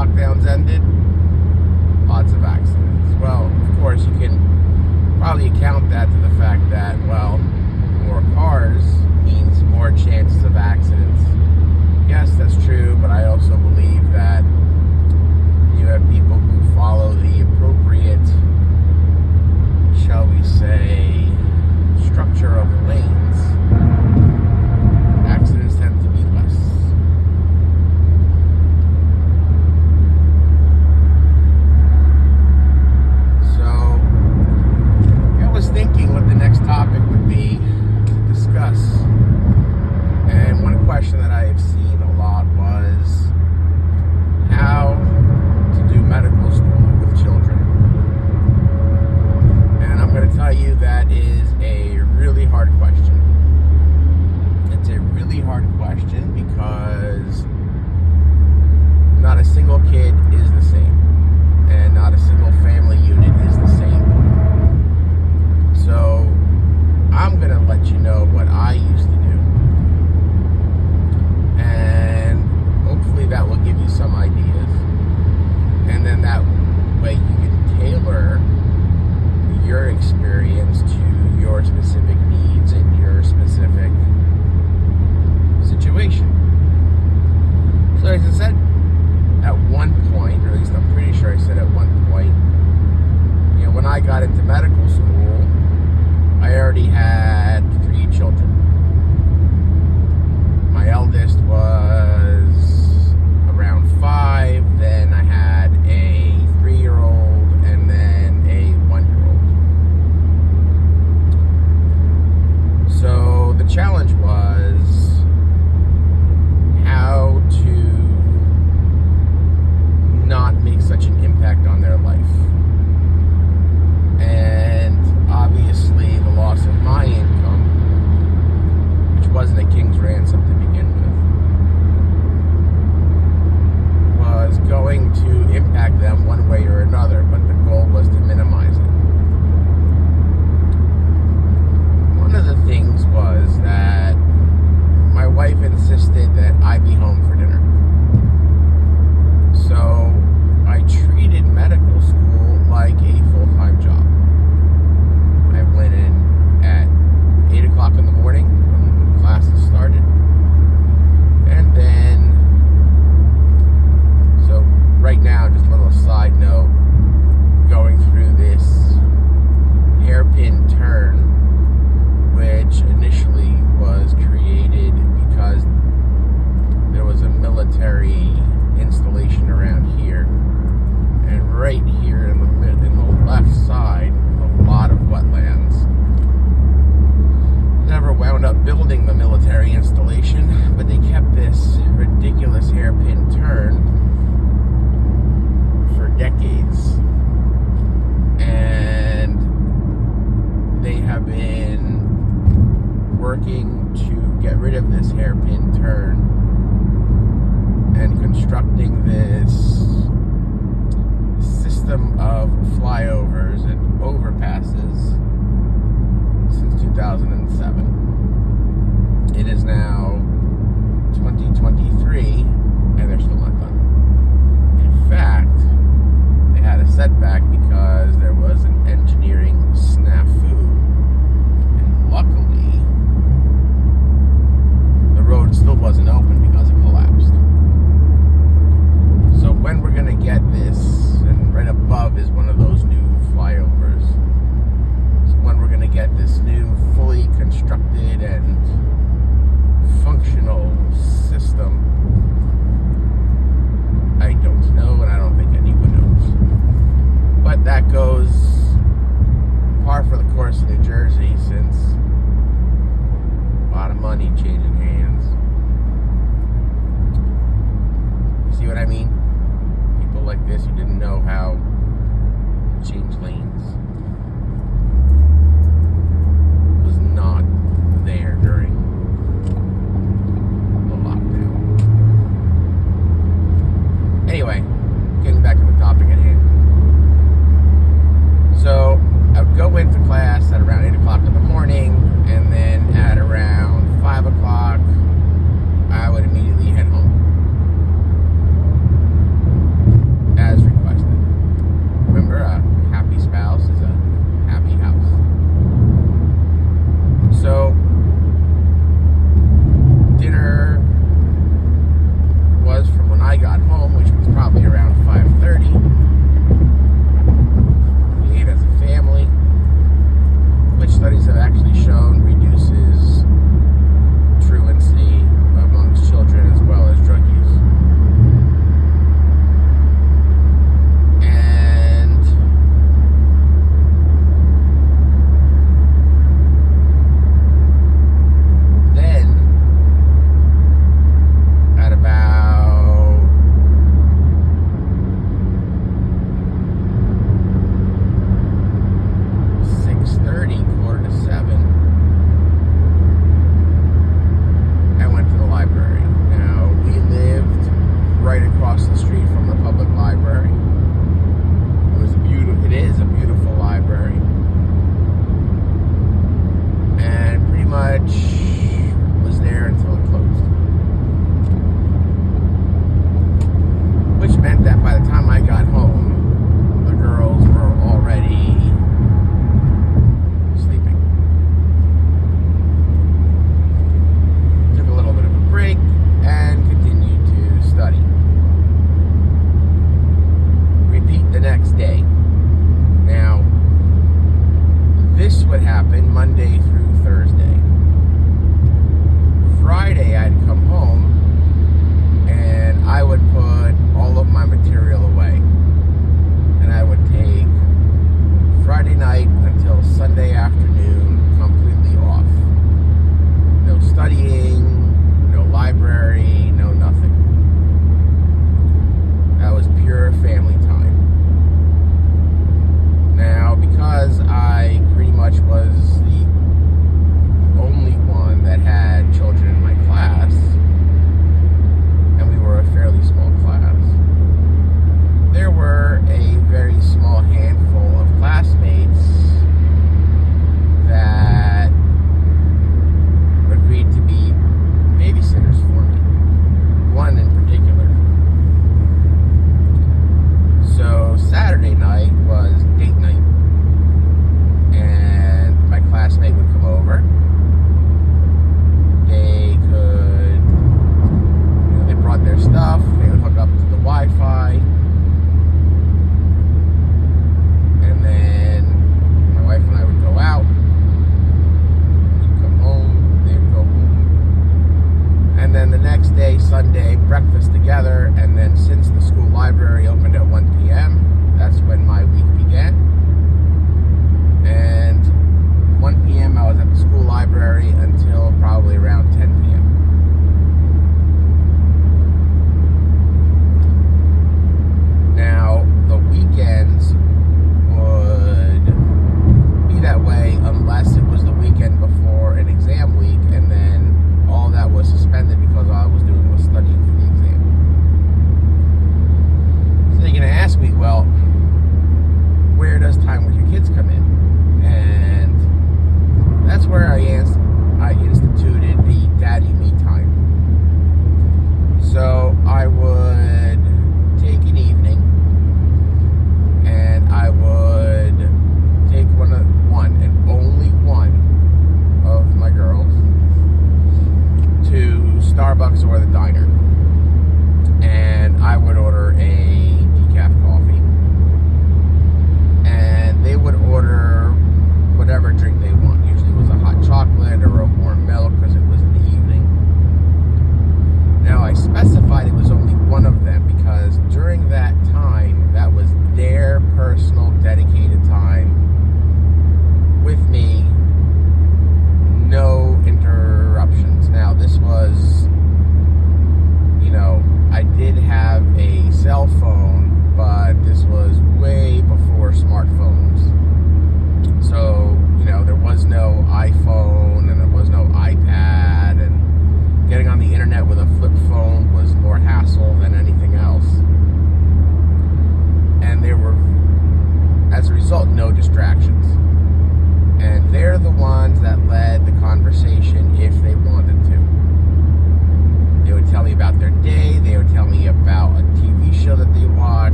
lockdowns ended, lots of accidents. Well, of course, you can probably account that to the fact that, well, more cars means more chances of accidents. Yes, that's true, but I also believe that you have people who follow the appropriate, shall we say, structure of lanes. Accidents tend to be less. So, I was thinking what the next topic would be to discuss. And one question that I have seen a lot was how to do medical school with children. And I'm going to tell you that is a really hard question. It's a really hard question because not a single kid is the same. And not a single family unit is the same. So I'm going to let you know what I used to do. And hopefully that will give you some ideas. And then that way you can tailor your experience to your specific needs and your specific situation. So as I said at one point, or at least I'm pretty sure I said at one point, you know, when I got into medical school, I already had 3 children. My eldest was around 5, then I had a 3-year-old, and then a 1-year-old. So the challenge was how to not make such an impact on their life. And obviously the loss of my income, which wasn't a king's ransom to begin with, was going to impact them one way or another, but the goal was to minimize it. One of the things was that my wife insisted that I be home for dinner. So I treated medical school like a full-time job. I went in at 8 o'clock in the morning when classes started. And then, so right now, just a little side note, going through this hairpin turn, which initially was created because there was a military installation around here. And right here in the left side, a lot of wetlands. Never wound up building the military installation, but they kept this ridiculous hairpin turn for decades. And they have been working to get rid of this hairpin turn and constructing this system of flyovers and overpasses since 2007. It is now 2023 and they're still not done. In fact, they had a setback because there was an engineering snafu, and luckily the road still wasn't open because it collapsed. So when we're going to get this, and right above is one of those new flyovers, so when we're going to get this new fully constructed and functional system, I don't know, and I don't think anyone knows. But that goes par for the course in New Jersey, since a lot of money changing hands. You see what I mean? People like this who didn't know how to change lanes was not there during the lockdown. Anyway, getting back to the topic at hand. So I would go into class at around 8 o'clock in the morning, and then at around 5 o'clock I would immediately head home. which meant that by the time I got home, the girls were already sleeping. Took a little bit of a break and continued to study. Repeat the next day. Now, this would happen Monday through Thursday. Friday, I'd come home and I would put all of my material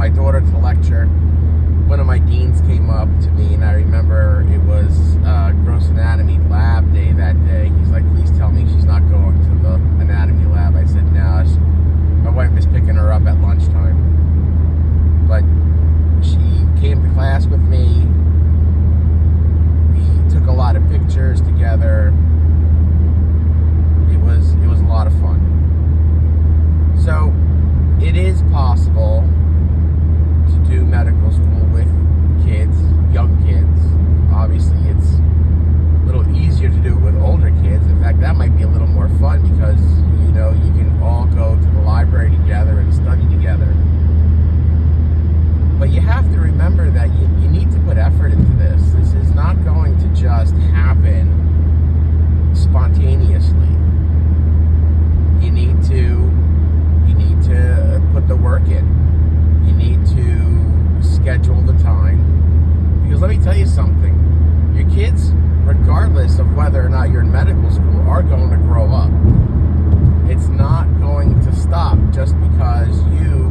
my daughter to lecture, one of my deans came up to me, and I remember it was gross anatomy lab day that day. He's like, please tell me she's not going to the anatomy lab. I said, no, my wife is picking her up at lunchtime. But she came to class with me. We took a lot of pictures together. It was a lot of fun. So it is possible to do medical school with kids, young kids. Obviously, it's a little easier to do it with older kids. In fact, that might be a little more fun because, you know, you can all go to the library together and study together. But you have to remember that you need to put effort into this. This is not going to just happen spontaneously. You need to put the work in. You need to schedule the time. Because let me tell you something. Your kids, regardless of whether or not you're in medical school, are going to grow up. It's not going to stop just because you